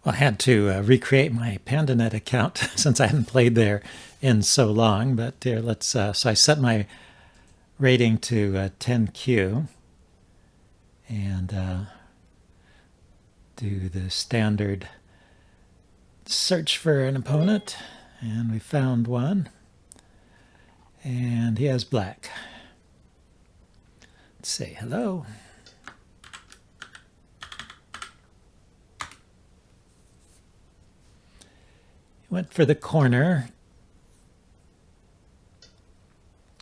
Well, I had to recreate my Pandanet account since I hadn't played there in so long. But here, let's. So I set my rating to 10Q and do the standard search for an opponent, and we found one, and he has black. Let's say hello. Went for the corner.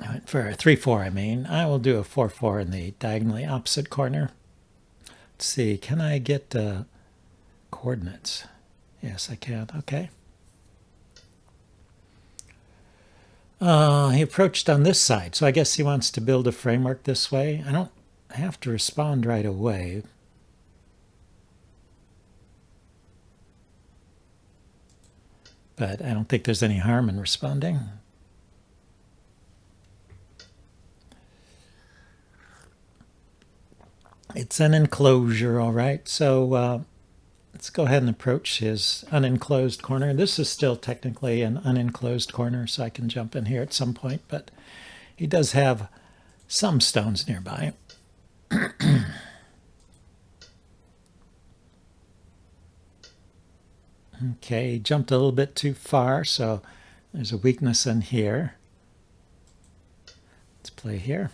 I went for a 3-4, I mean. I will do a 4-4 in the diagonally opposite corner. Let's see, can I get coordinates? Yes, I can. Okay. He approached on this side, so I guess he wants to build a framework this way. I don't have to respond right away. But I don't think there's any harm in responding. It's an enclosure, all right. So let's go ahead and approach his unenclosed corner. This is still technically an unenclosed corner, so I can jump in here at some point, but he does have some stones nearby. Okay, he jumped a little bit too far, so there's a weakness in here. Let's play here.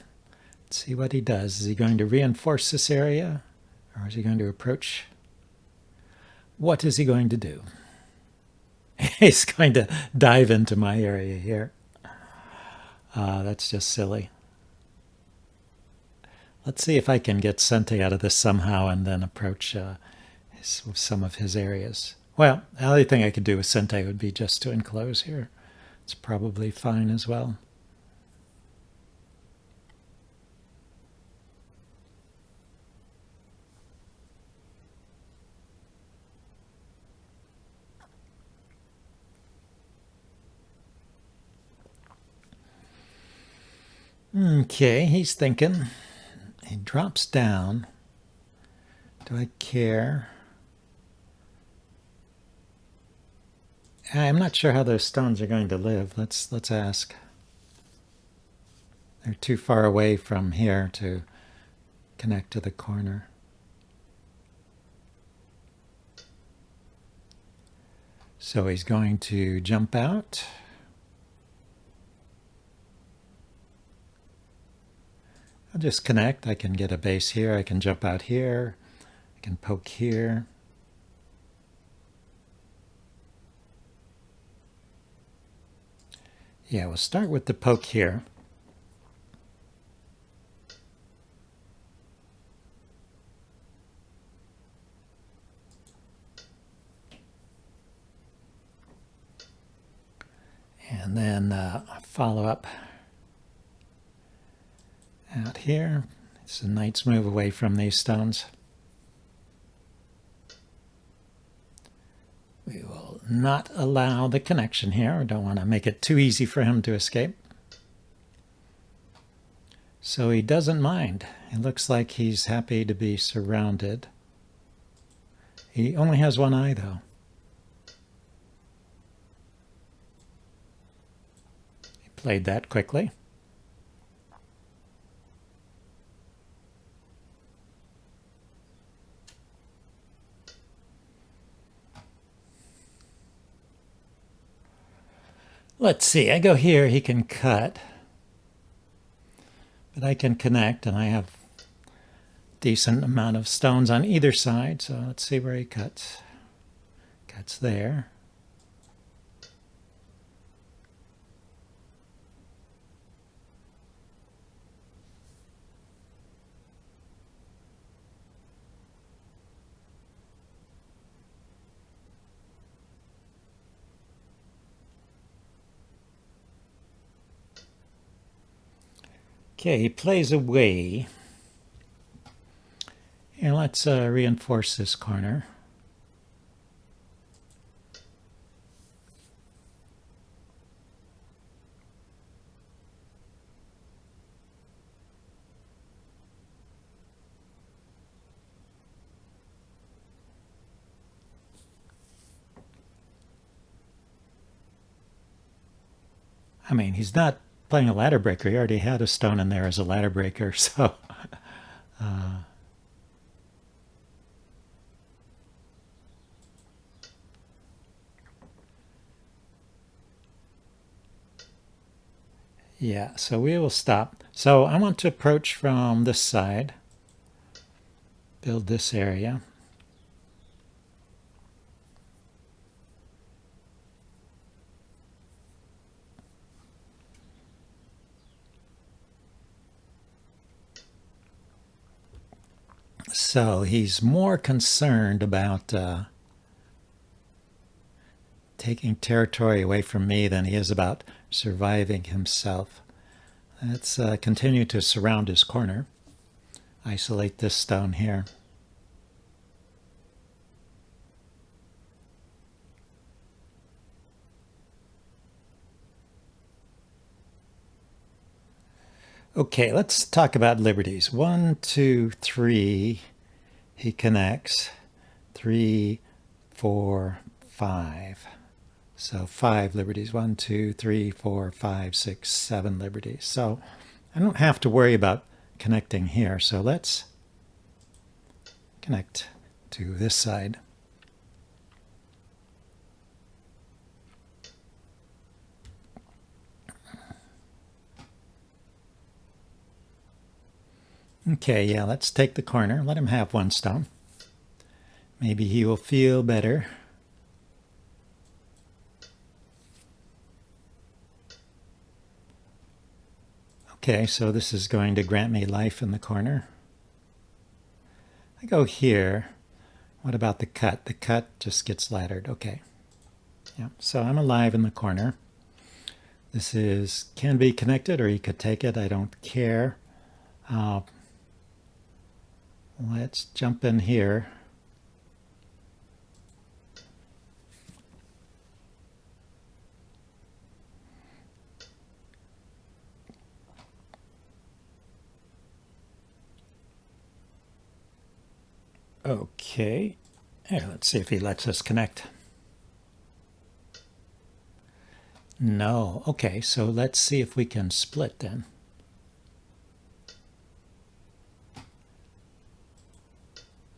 Let's see what he does. Is he going to reinforce this area, or is he going to approach? What is he going to do? He's going to dive into my area here. That's just silly. Let's see if I can get Sente out of this somehow and then approach some of his areas. Well, the only thing I could do with Sente would be just to enclose here. It's probably fine as well. Okay, he's thinking. He drops down. Do I care? I'm not sure how those stones are going to live. Let's ask. They're too far away from here to connect to the corner. So he's going to jump out. I'll just connect. I can get a base here. I can jump out here. I can poke here. Yeah, we'll start with the poke here. And then follow up out here. It's a knight's move away from these stones. We will not allow the connection here. We don't want to make it too easy for him to escape. So he doesn't mind. It looks like he's happy to be surrounded. He only has one eye, though. He played that quickly. Let's see, I go here, he can cut. But I can connect, and I have a decent amount of stones on either side, so let's see where he cuts. Cuts there. Okay, he plays away. And let's reinforce this corner. I mean, he's not playing a ladder breaker. He already had a stone in there as a ladder breaker, so yeah, so we will stop. So I want to approach from this side, build this area. So he's more concerned about taking territory away from me than he is about surviving himself. Let's continue to surround his corner. Isolate this stone here. Okay, let's talk about liberties. 1, 2, 3. He connects. 3, 4, 5. So 5 liberties. 1, 2, 3, 4, 5, 6, 7 liberties. So I don't have to worry about connecting here. So let's connect to this side. Okay, yeah, let's take the corner. Let him have 1 stone. Maybe he will feel better. Okay, so this is going to grant me life in the corner. I go here. What about the cut? The cut just gets laddered. Okay. Yeah, so I'm alive in the corner. This can be connected, or he could take it. I don't care. Let's jump in here. Okay. Here, let's see if he lets us connect. No. Okay, so let's see if we can split then.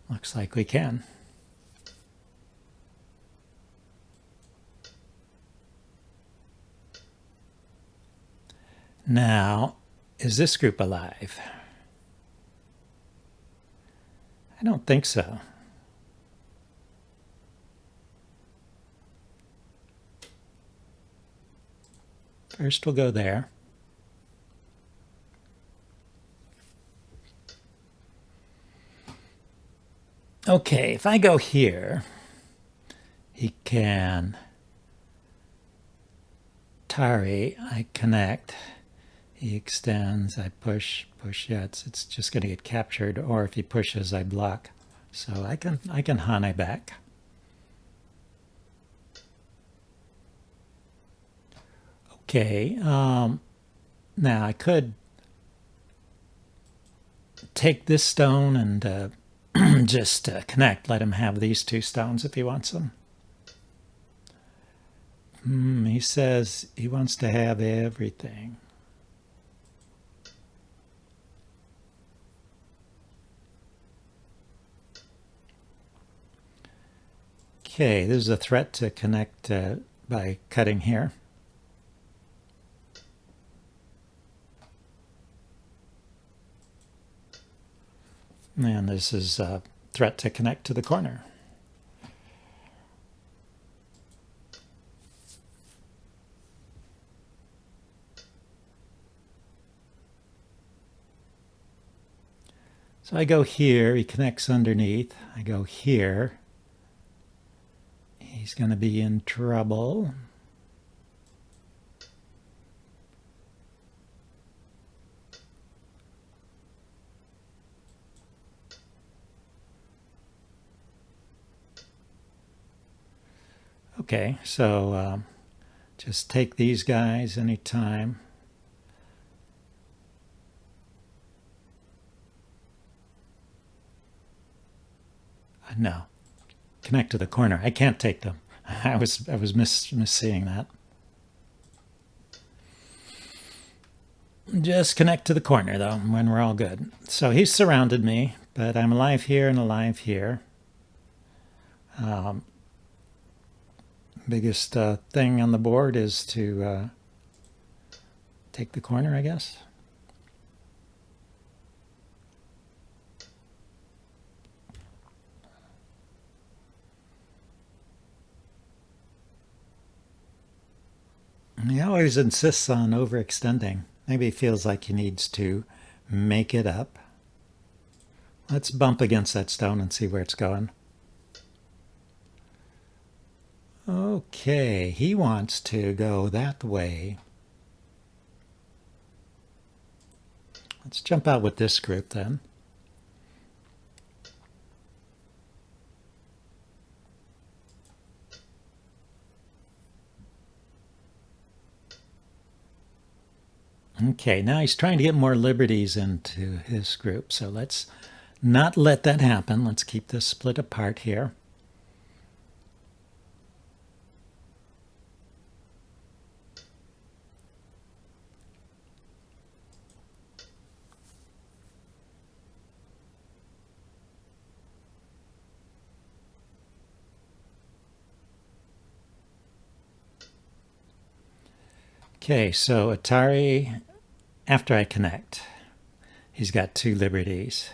Looks like we can. Now, is this group alive? I don't think so. First we'll go there. Okay, if I go here, he can Tari, I connect. He extends, I push, yeah, it's just going to get captured, or if he pushes, I block. So I can Hane back. Okay, now I could take this stone and just connect, let him have these 2 stones if he wants them. He says he wants to have everything. Okay, this is a threat to connect by cutting here. And this is a threat to connect to the corner. So I go here, he connects underneath. I go here. He's going to be in trouble. Okay, so just take these guys anytime. No, connect to the corner. I can't take them. I was misseeing that. Just connect to the corner, though, when we're all good. So he's surrounded me, but I'm alive here and alive here. Biggest thing on the board is to take the corner, I guess. He always insists on overextending. Maybe he feels like he needs to make it up. Let's bump against that stone and see where it's going. Okay, he wants to go that way. Let's jump out with this group then. Okay, now he's trying to get more liberties into his group, so let's not let that happen. Let's keep this split apart here. Okay, so Atari, after I connect, he's got 2 liberties.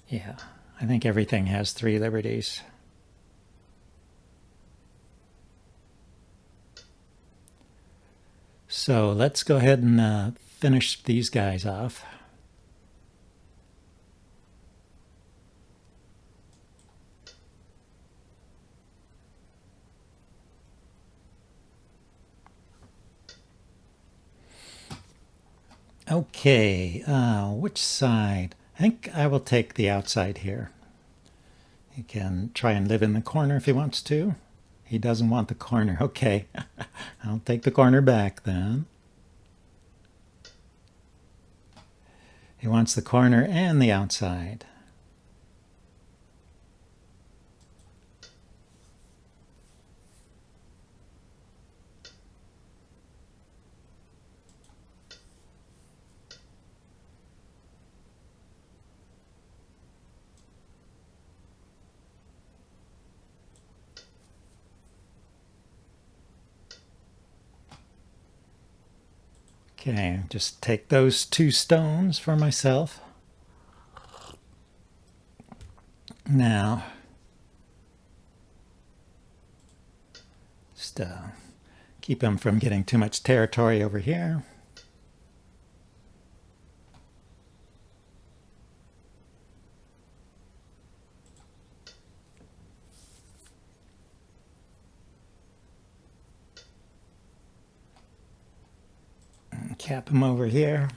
Yeah, I think everything has 3 liberties. So let's go ahead and finish these guys off. Okay, which side? I think I will take the outside here. He can try and live in the corner if he wants to. He doesn't want the corner. Okay, I'll take the corner back then. He wants the corner and the outside. Okay, just take those 2 stones for myself. Now, just keep him from getting too much territory over here. Cap him over here.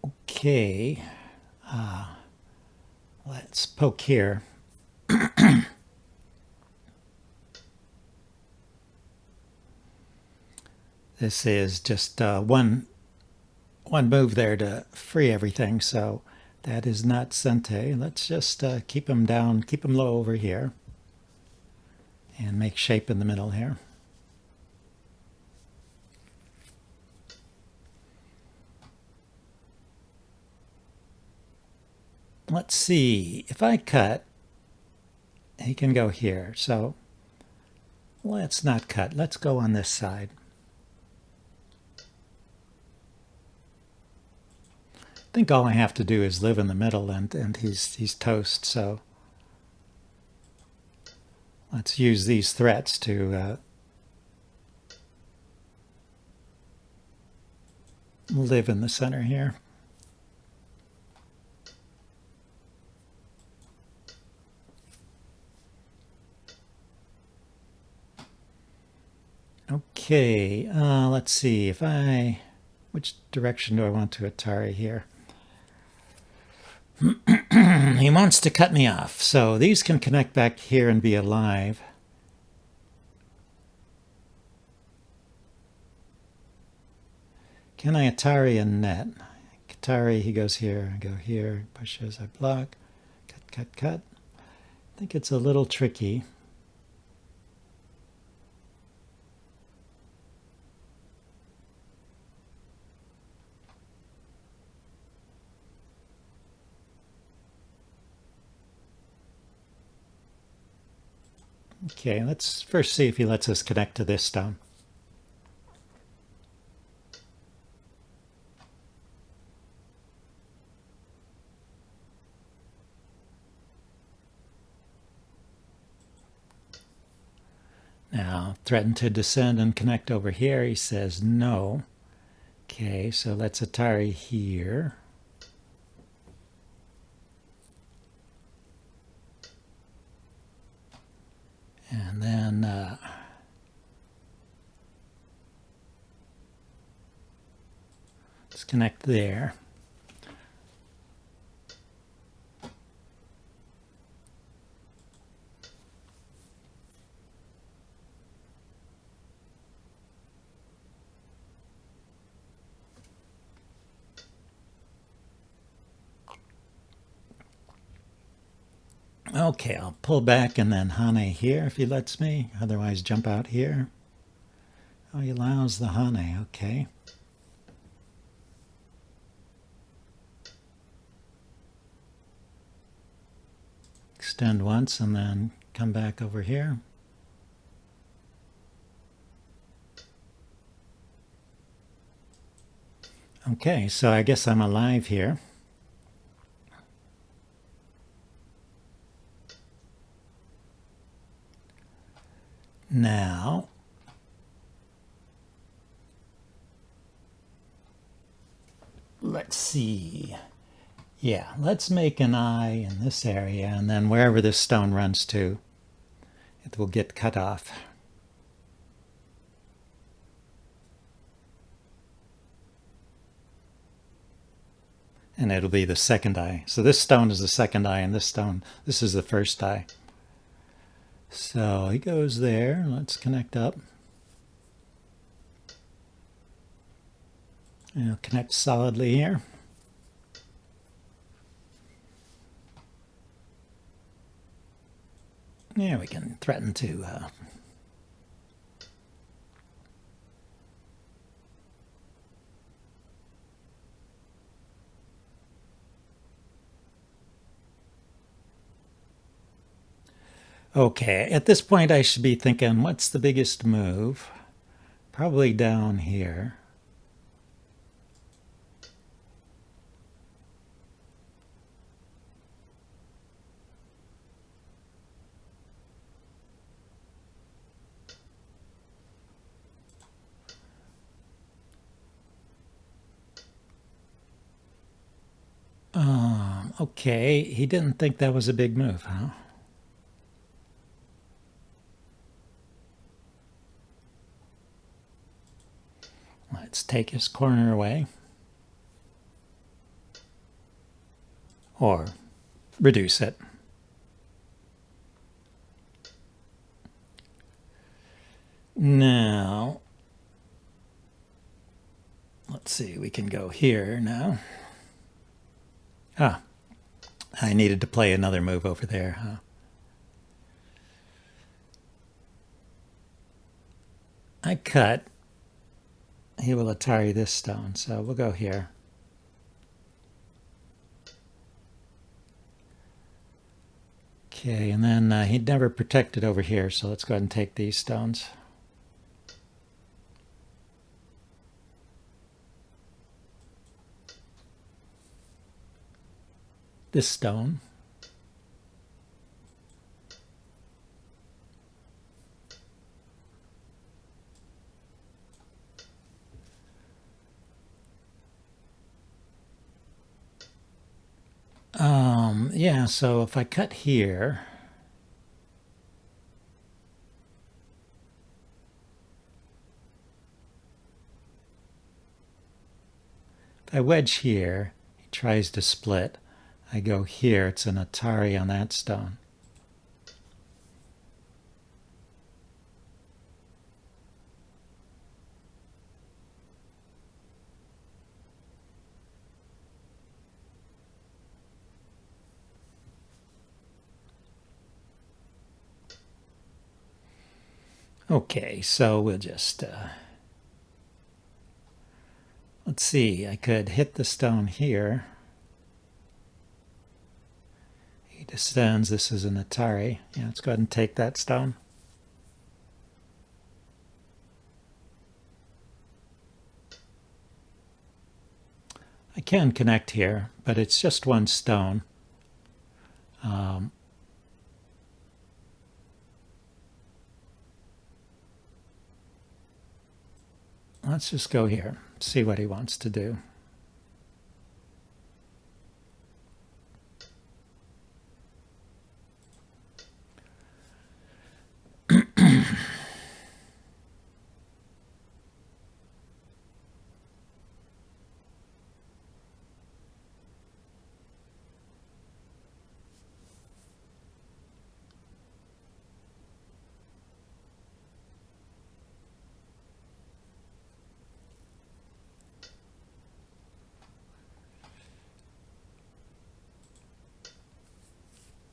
Okay, let's poke here. This is just one move there to free everything, so that is not Sente. Let's just keep him down, keep him low over here, and make shape in the middle here. Let's see, if I cut, he can go here, so let's not cut. Let's go on this side. I think all I have to do is live in the middle, and he's toast, so let's use these threats to live in the center here. Okay, let's see if which direction do I want to Atari here? He wants to cut me off, so these can connect back here and be alive. Can I Atari a net? Atari, he goes here, I go here, pushes, I block, cut, cut, cut. I think it's a little tricky. Okay, let's first see if he lets us connect to this stone. Now, threaten to descend and connect over here. He says no. Okay, so let's Atari here. And then let's connect there. Okay, I'll pull back and then Hane here if he lets me. Otherwise, jump out here. Oh, he allows the Hane. Okay. Extend once and then come back over here. Okay, so I guess I'm alive here. Now, let's see. Yeah, let's make an eye in this area, and then wherever this stone runs to, it will get cut off. And it'll be the second eye. So this stone is the second eye, and this stone, this is the first eye. So he goes there. Let's connect up. And it'll connect solidly here. Yeah, we can threaten to okay, at this point I should be thinking, what's the biggest move? Probably down here. Okay, he didn't think that was a big move, huh? Let's take his corner away. Or reduce it. Now, let's see, we can go here now. Ah, I needed to play another move over there, huh? I cut. He will Atari this stone, so we'll go here. Okay, and then he'd never protected over here, so let's go ahead and take these stones. This stone. Yeah, so if I cut here, if I wedge here, he tries to split. I go here, it's an Atari on that stone. Okay, so we'll just, let's see, I could hit the stone here. He descends, this is an Atari. Yeah, let's go ahead and take that stone. I can connect here, but it's just one stone. Let's just go here, see what he wants to do.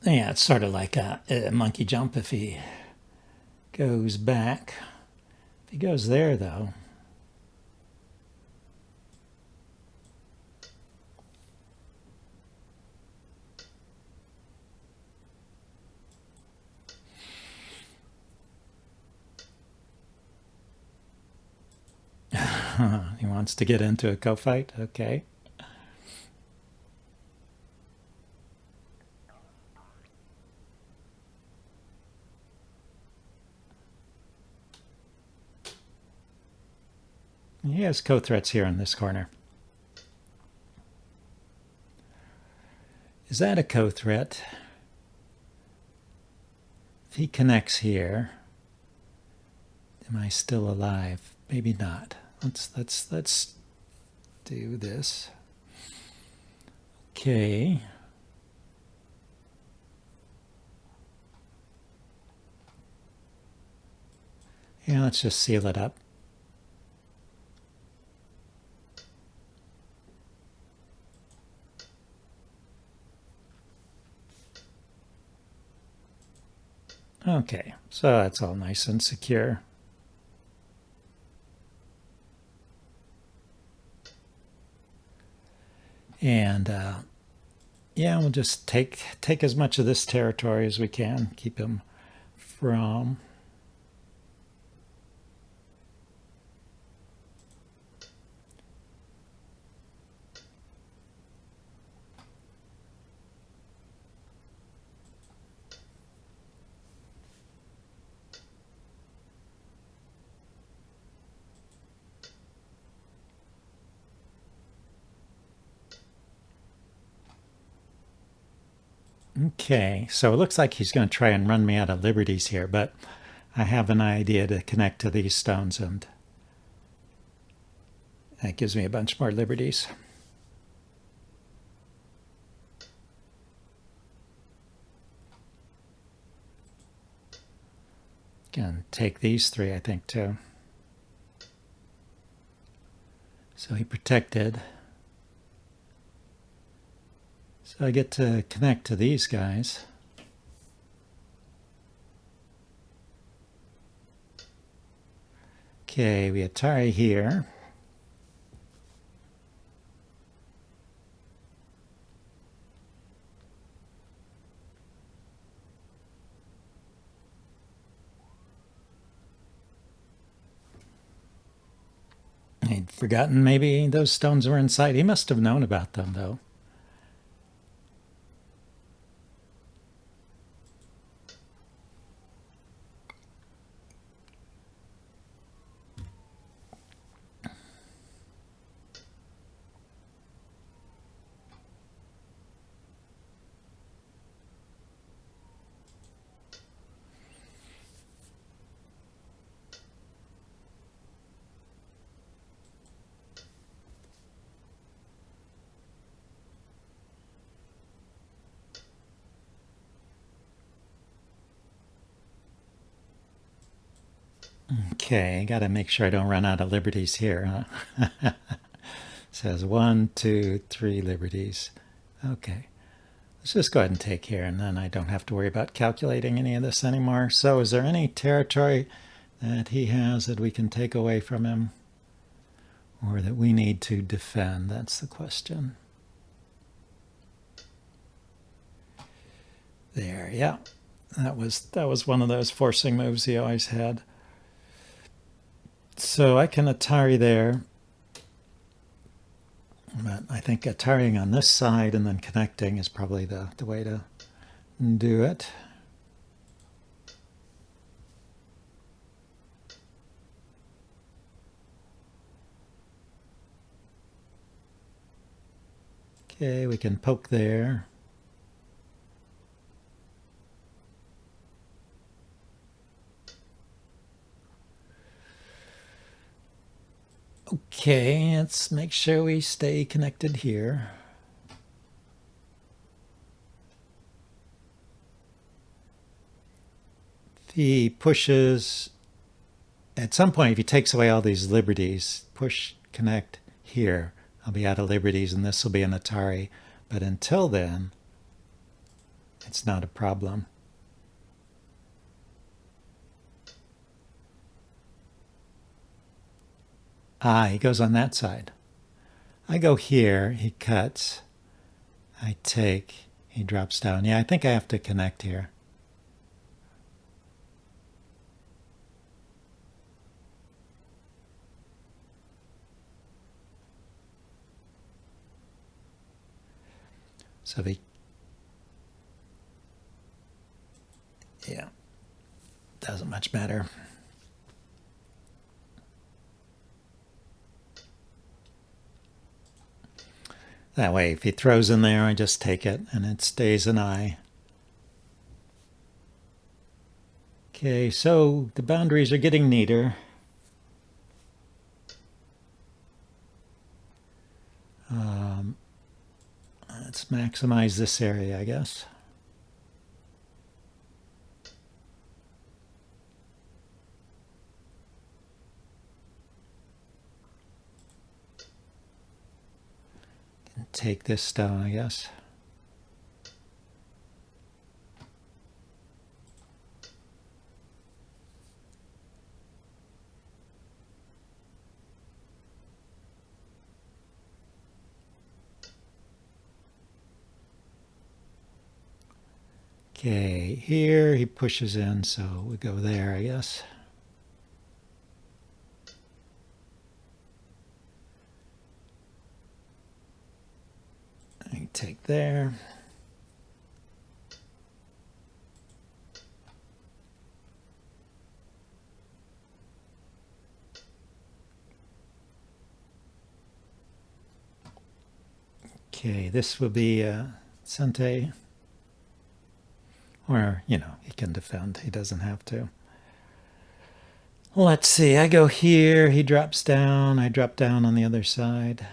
Yeah, it's sort of like a monkey jump if he goes back. If he goes there, though, he wants to get into a co-fight. Okay. He has co-threats here in this corner. Is that a co-threat? If he connects here, am I still alive? Maybe not. Let's do this. Okay. Yeah, let's just seal it up. Okay, so that's all nice and secure. And yeah, we'll just take as much of this territory as we can. Keep him from... Okay, so it looks like he's going to try and run me out of liberties here, but I have an idea to connect to these stones, and that gives me a bunch more liberties. Can take these three, I think, too. So he protected. So I get to connect to these guys. Okay, we Atari here. He'd forgotten maybe those stones were inside. He must have known about them, though. Okay, got to make sure I don't run out of liberties here, huh? Says 1, 2, 3 liberties. Okay, let's just go ahead and take here, and then I don't have to worry about calculating any of this anymore. So is there any territory that he has that we can take away from him or that we need to defend? That's the question. There, yeah. That was one of those forcing moves he always had. So I can Atari there. But I think Atariing on this side and then connecting is probably the way to do it. Okay, we can poke there. Okay, let's make sure we stay connected here. If he pushes, at some point, if he takes away all these liberties, push, connect here, I'll be out of liberties and this will be an Atari. But until then, it's not a problem. Ah, he goes on that side. I go here, he cuts, I take, he drops down. Yeah, I think I have to connect here. So yeah, doesn't much matter. That way, if he throws in there, I just take it and it stays an I. Okay, so the boundaries are getting neater. Let's maximize this area, I guess. Take this down, I guess. Okay, here he pushes in, so we go there, I guess. I take there. Okay, this will be Sente. Or, you know, he can defend. He doesn't have to. Let's see. I go here. He drops down. I drop down on the other side.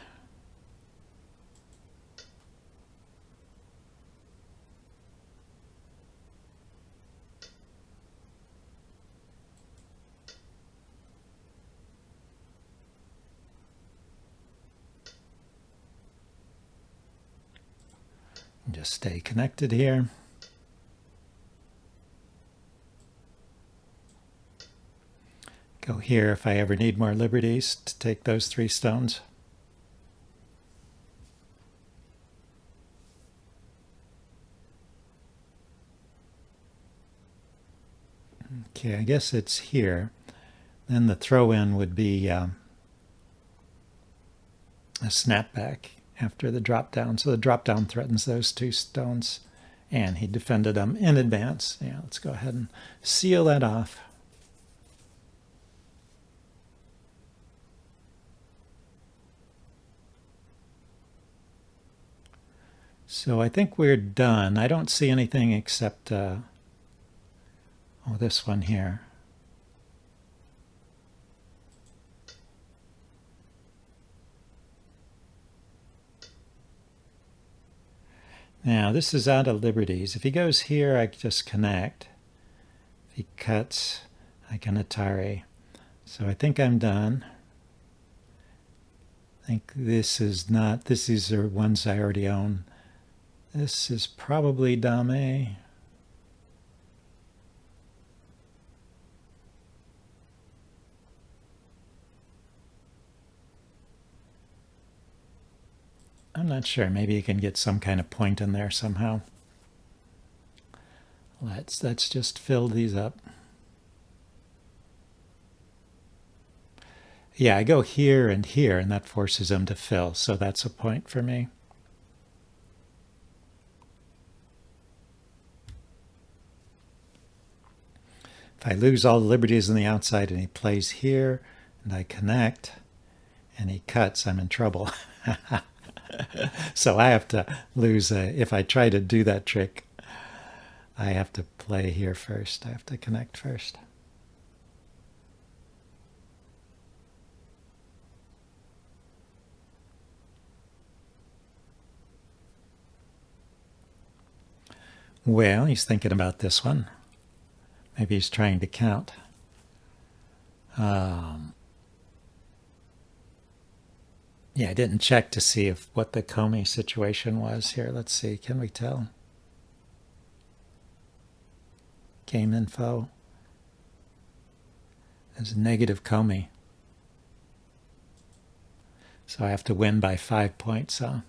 Just stay connected here. Go here if I ever need more liberties to take those 3 stones. Okay, I guess it's here. Then the throw-in would be a snapback after the drop-down. So the drop-down threatens those 2 stones, and he defended them in advance. Yeah, let's go ahead and seal that off. So I think we're done. I don't see anything except, oh, this one here. Now, this is out of liberties. If he goes here, I just connect. If he cuts, I can Atari. So I think I'm done. I think this is not, these are ones I already own. This is probably Dame. I'm not sure. Maybe you can get some kind of point in there somehow. Let's just fill these up. Yeah, I go here, and that forces them to fill. So that's a point for me. If I lose all the liberties on the outside and he plays here and I connect and he cuts, I'm in trouble. So I have to lose if I try to do that trick, I have to play here first. I have to connect first. Well, he's thinking about this one. Maybe he's trying to count. Yeah, I didn't check to see what the Comey situation was here. Let's see. Can we tell? Game info. There's a negative Comey. So I have to win by 5 points. Well,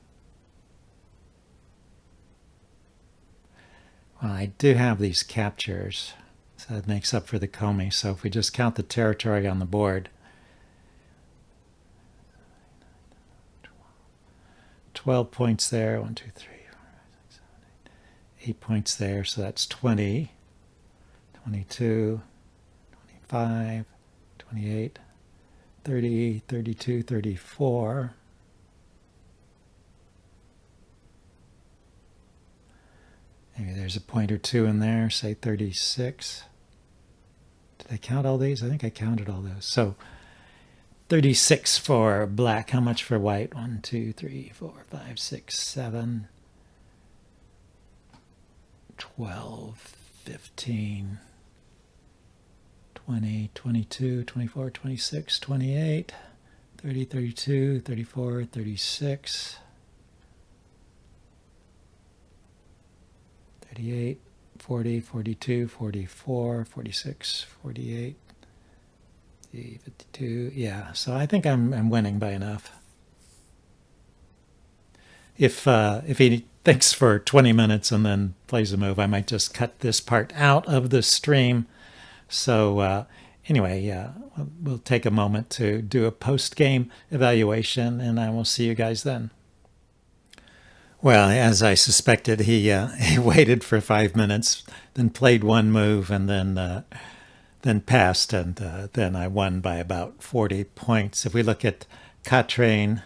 I do have these captures. So that makes up for the Comey. So if we just count the territory on the board, 12 points there, 1, 2, 3, 4, 5, 6, 7, 8 points there, so that's 20, 22, 25, 28, 30, 32, 34. Maybe there's a point or two in there, say 36. Did I count all these? I think I counted all those. So 36 for black. How much for white? 1, 2, 3, 4, 5, 6, 7, 12, 15, 20, 22, 24, 26, 28, 30, 32, 34, 36, 38, 40, 42, 44, 46, 48, 52. Yeah, so I think I'm winning by enough. If he thinks for 20 minutes and then plays a move, I might just cut this part out of the stream. So anyway, yeah, we'll take a moment to do a post-game evaluation, and I will see you guys then. Well, as I suspected, he waited for 5 minutes, then played one move, and then passed, and then I won by about 40 points. If we look at Quatrain,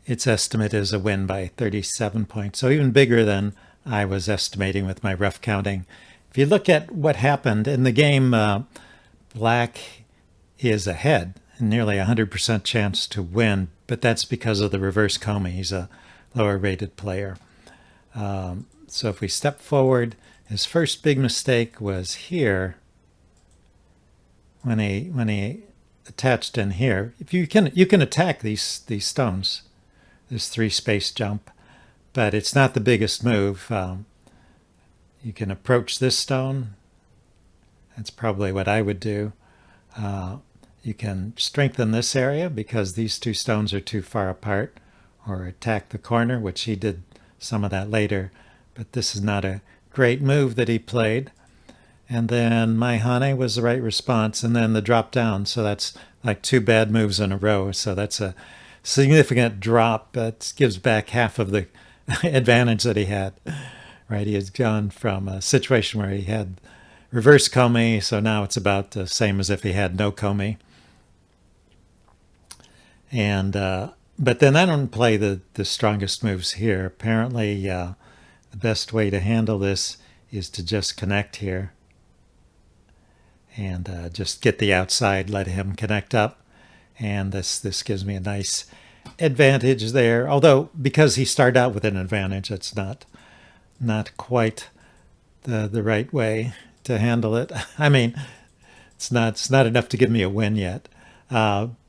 its estimate is a win by 37 points, so even bigger than I was estimating with my rough counting. If you look at what happened in the game, black is ahead, nearly 100% chance to win, but that's because of the reverse Comey. He's a lower rated player. So if we step forward, his first big mistake was here when he attached in here. If you can attack these stones, this 3 space jump, but it's not the biggest move. You can approach this stone. That's probably what I would do. You can strengthen this area because these 2 stones are too far apart, or attack the corner, which he did some of that later. But this is not a great move that he played. And then my honey was the right response, and then the drop down. So that's like 2 bad moves in a row. So that's a significant drop. That gives back half of the advantage that he had. Right? He has gone from a situation where he had reverse Comey, so now it's about the same as if he had no Comey. And but then I don't play the strongest moves here. Apparently, the best way to handle this is to just connect here and just get the outside, let him connect up. And this gives me a nice advantage there. Although, because he started out with an advantage, it's not quite the right way to handle it. I mean, it's not enough to give me a win yet.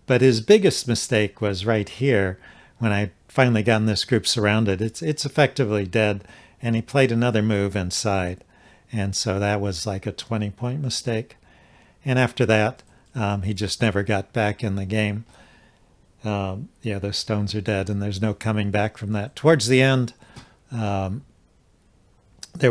But his biggest mistake was right here when I finally gotten this group surrounded. It's effectively dead, and he played another move inside. And so that was like a 20-point mistake. And after that, he just never got back in the game. Yeah, those stones are dead, and there's no coming back from that. Towards the end, there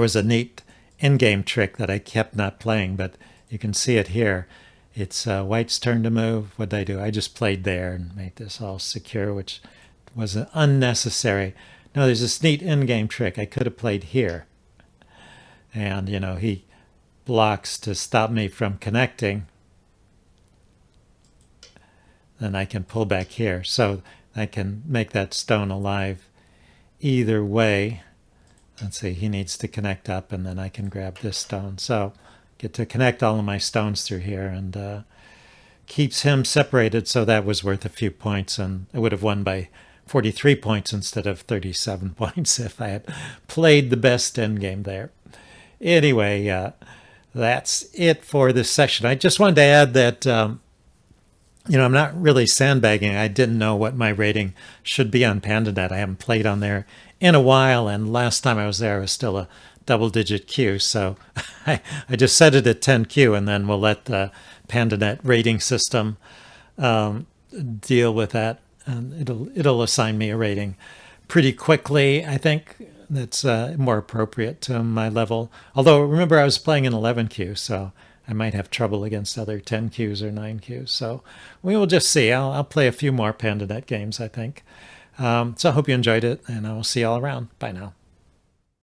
was a neat in-game trick that I kept not playing, but you can see it here. It's White's turn to move. What did I do? I just played there and made this all secure, which was unnecessary. No, there's this neat in-game trick. I could have played here. And, he blocks to stop me from connecting. Then I can pull back here. So I can make that stone alive either way. Let's see, he needs to connect up, and then I can grab this stone. So get to connect all of my stones through here, and keeps him separated. So that was worth a few points, and I would have won by 43 points instead of 37 points if I had played the best endgame there. Anyway, that's it for this session. I just wanted to add that I'm not really sandbagging. I didn't know what my rating should be on Pandanet. I haven't played on there in a while, and last time I was there, it was still a double-digit Q. So I just set it at 10Q, and then we'll let the Pandanet rating system deal with that, and it'll assign me a rating pretty quickly. I think that's more appropriate to my level. Although remember, I was playing in 11Q, so I might have trouble against other 10Qs or 9Qs. So we will just see. I'll play a few more Pandanet games, I think. So I hope you enjoyed it, and I will see you all around. Bye now.